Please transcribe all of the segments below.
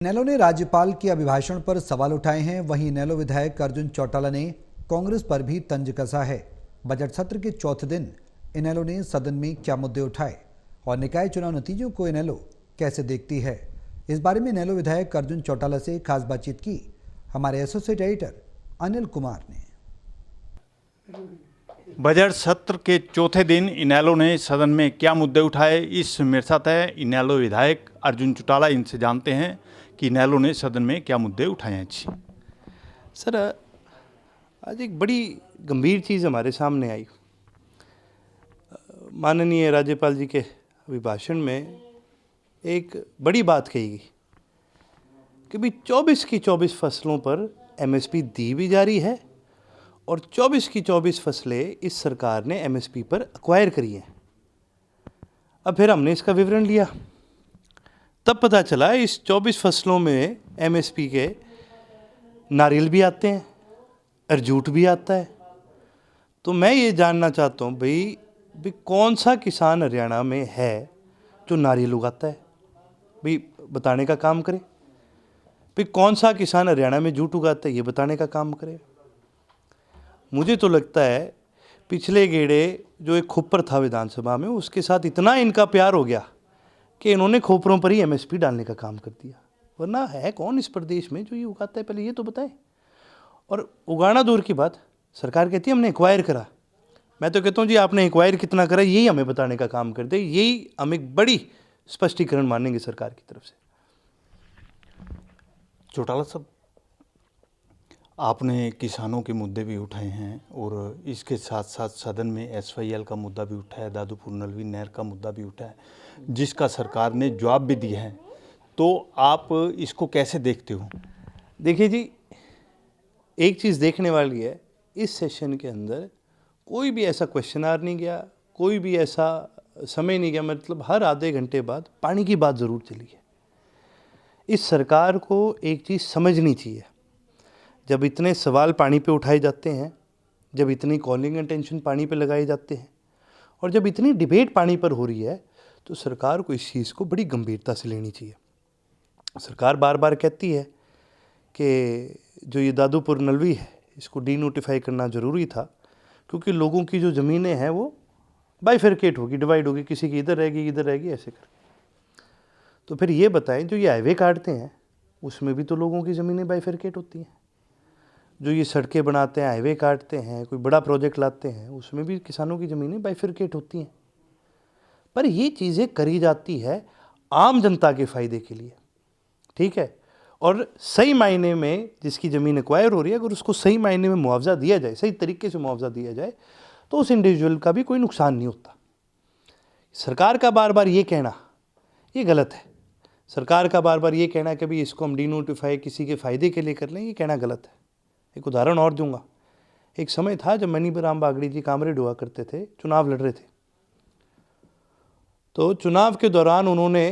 इनेलो ने राज्यपाल के अभिभाषण पर सवाल उठाए हैं। वहीं इनेलो विधायक अर्जुन चौटाला ने कांग्रेस पर भी तंज कसा है। बजट सत्र के चौथे दिन इनेलो ने सदन में क्या मुद्दे उठाए और निकाय चुनाव नतीजों को इनेलो कैसे देखती है, इस बारे में इनेलो विधायक अर्जुन चौटाला से खास बातचीत की हमारे एसोसिएट एडिटर अनिल कुमार ने। बजट सत्र के चौथे दिन इनेलो ने सदन में क्या मुद्दे उठाए, इस मेरे साथ है इनेलो विधायक अर्जुन चौटाला। इनसे जानते हैं कि इनेलो ने सदन में क्या मुद्दे उठाए हैं। जी सर, आज एक बड़ी गंभीर चीज़ हमारे सामने आई। माननीय राज्यपाल जी के अभिभाषण में एक बड़ी बात कही गई कि भाई 24 की 24 फसलों पर एमएसपी दी भी जा रही है और 24 की 24 फसलें इस सरकार ने एमएसपी पर एक्वायर करी हैं। अब फिर हमने इसका विवरण लिया, तब पता चला इस 24 फसलों में एमएसपी के नारियल भी आते हैं और जूट भी आता है। तो मैं ये जानना चाहता हूँ भाई कौन सा किसान हरियाणा में है जो नारियल उगाता है, भाई बताने का काम करे। भाई कौन सा किसान हरियाणा में जूट उगाता है, ये बताने का काम करे। मुझे तो लगता है पिछले गेड़े जो एक खोपर था विधानसभा में, उसके साथ इतना इनका प्यार हो गया कि इन्होंने खोपरों पर ही एमएसपी डालने का काम कर दिया। वरना है कौन इस प्रदेश में जो ये उगाता है, पहले ये तो बताएं। और उगाना दूर की बात, सरकार कहती है हमने एक्वायर करा। मैं तो कहता हूँ जी आपने एक्वायर कितना करा यही हमें बताने का काम कर दे, यही हम एक बड़ी स्पष्टीकरण मानेंगे सरकार की तरफ से। चौटाला साहब, आपने किसानों के मुद्दे भी उठाए हैं और इसके साथ साथ सदन में एसवाईएल का मुद्दा भी उठाया, दादूपुर नलवी नहर का मुद्दा भी उठाया, जिसका सरकार ने जवाब भी दिया है। तो आप इसको कैसे देखते हो? देखिए जी, एक चीज़ देखने वाली है, इस सेशन के अंदर कोई भी ऐसा क्वेश्चनार नहीं गया, कोई भी ऐसा समय नहीं गया, मतलब हर आधे घंटे बाद पानी की बात ज़रूर चली है। इस सरकार को एक चीज़ समझनी चाहिए, जब इतने सवाल पानी पे उठाए जाते हैं, जब इतनी कॉलिंग अटेंशन पानी पे लगाए जाते हैं और जब इतनी डिबेट पानी पर हो रही है, तो सरकार को इस चीज़ को बड़ी गंभीरता से लेनी चाहिए। सरकार बार बार कहती है कि जो ये दादूपुर नलवी है इसको डीनोटिफाई करना ज़रूरी था, क्योंकि लोगों की जो ज़मीनें हैं वो बाइफरकेट होगी, डिवाइड होगी, किसी की इधर रहेगी इधर रहेगी, ऐसे कर। तो फिर ये बताएं, जो ये हाईवे काटते हैं उसमें भी तो लोगों की ज़मीनें बाइफरकेट होती हैं। जो ये सड़कें बनाते हैं, हाईवे काटते हैं, कोई बड़ा प्रोजेक्ट लाते हैं, उसमें भी किसानों की ज़मीनें बाइफरकेट होती हैं। पर ये चीज़ें करी जाती है आम जनता के फ़ायदे के लिए, ठीक है। और सही मायने में जिसकी ज़मीन एक्वायर हो रही है, अगर उसको सही मायने में मुआवजा दिया जाए, सही तरीके से मुआवजा दिया जाए, तो उस इंडिविजुअल का भी कोई नुकसान नहीं होता। सरकार का बार बार ये कहना ये गलत है। सरकार का बार बार ये कहना कि भाई इसको हम डीनोटिफाई किसी के फ़ायदे के लिए कर लें, ये कहना गलत है। एक उदाहरण और दूंगा। एक समय था जब मनीराम बागड़ी जी कामरेड हुआ करते थे, चुनाव लड़ रहे थे। तो चुनाव के दौरान उन्होंने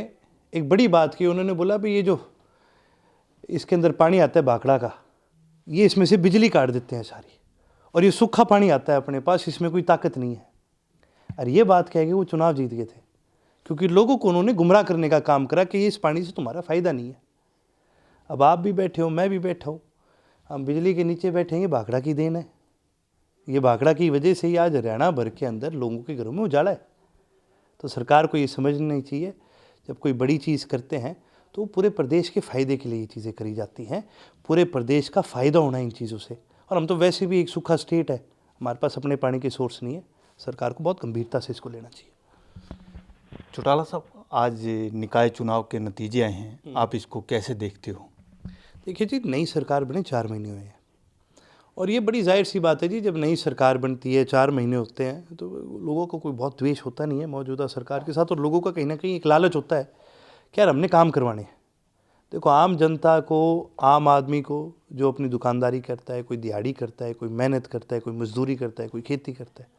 एक बड़ी बात की। उन्होंने बोला भाई ये जो इसके अंदर पानी आता है भाखड़ा का, ये इसमें से बिजली काट देते हैं सारी, और ये सूखा पानी आता है अपने पास, इसमें कोई ताकत नहीं है। और ये बात कह के वो चुनाव जीत गए थे, क्योंकि लोगों को उन्होंने गुमराह करने का काम करा कि इस पानी से तुम्हारा फ़ायदा नहीं है। अब आप भी बैठे हो, मैं भी बैठा हूँ, हम बिजली के नीचे बैठेंगे, भाखड़ा की देन है। ये भाखड़ा की वजह से ही आज हरियाणा भर के अंदर लोगों के घरों में उजाला है। तो सरकार को ये समझना चाहिए, जब कोई बड़ी चीज़ करते हैं तो पूरे प्रदेश के फ़ायदे के लिए ये चीज़ें करी जाती हैं। पूरे प्रदेश का फ़ायदा होना इन चीज़ों से। और हम तो वैसे भी एक सूखा स्टेट है, हमारे पास अपने पानी के सोर्स नहीं है। सरकार को बहुत गंभीरता से इसको लेना चाहिए। चौटाला साहब, आज निकाय चुनाव के नतीजे आए हैं, आप इसको कैसे देखते हो? देखिए जी, नई सरकार बने 4 महीने हुए हैं, और ये बड़ी जाहिर सी बात है जी, जब नई सरकार बनती है 4 महीने होते हैं तो लोगों को कोई बहुत द्वेष होता नहीं है मौजूदा सरकार के साथ, और लोगों का कहीं ना कहीं एक लालच होता है कि यार हमने काम करवाने हैं। देखो, आम जनता को, आम आदमी को जो अपनी दुकानदारी करता है, कोई दिहाड़ी करता है, कोई मेहनत करता है, कोई मजदूरी करता है, कोई खेती करता है,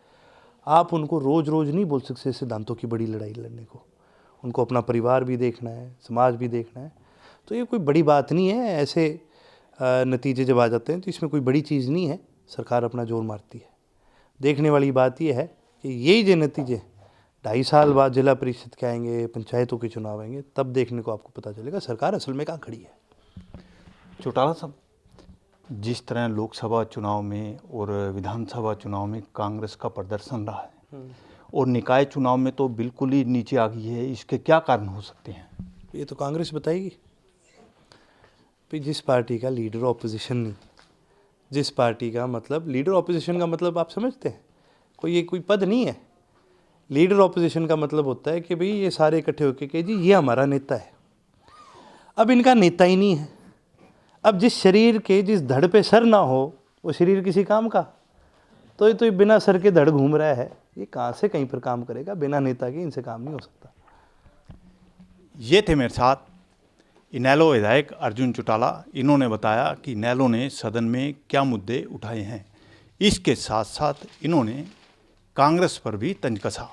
आप उनको रोज़ रोज़ नहीं बोल सकते सिद्धांतों की बड़ी लड़ाई लड़ने को। उनको अपना परिवार भी देखना है, समाज भी देखना है। तो ये कोई बड़ी बात नहीं है। ऐसे नतीजे जब आ जाते हैं तो इसमें कोई बड़ी चीज़ नहीं है, सरकार अपना जोर मारती है। देखने वाली बात यह है कि यही जो नतीजे 2.5 साल बाद जिला परिषद के आएंगे, पंचायतों के चुनाव आएंगे, तब देखने को आपको पता चलेगा सरकार असल में कहाँ खड़ी है। चौटाला साहब, जिस तरह लोकसभा चुनाव में और विधानसभा चुनाव में कांग्रेस का प्रदर्शन रहा है और निकाय चुनाव में तो बिल्कुल ही नीचे आ गई है, इसके क्या कारण हो सकते हैं? ये तो कांग्रेस बताएगी। भाई जिस पार्टी का लीडर ऑपोजिशन नहीं, जिस पार्टी का मतलब लीडर ऑपोजिशन का मतलब आप समझते हैं, ये कोई पद नहीं है। लीडर ऑपोजिशन का मतलब होता है कि भाई ये सारे इकट्ठे होकर के जी ये हमारा नेता है। अब इनका नेता ही नहीं है। अब जिस शरीर के जिस धड़ पे सर ना हो वो शरीर किसी काम का, तो ये बिना सर के धड़ घूम रहा है, ये कहाँ से कहीं पर काम करेगा? बिना नेता के इनसे काम नहीं हो सकता। ये थे मेरे साथ इनेलो विधायक अर्जुन चौटाला। इन्होंने बताया कि इनेलो ने सदन में क्या मुद्दे उठाए हैं। इसके साथ साथ इन्होंने कांग्रेस पर भी तंज कसा।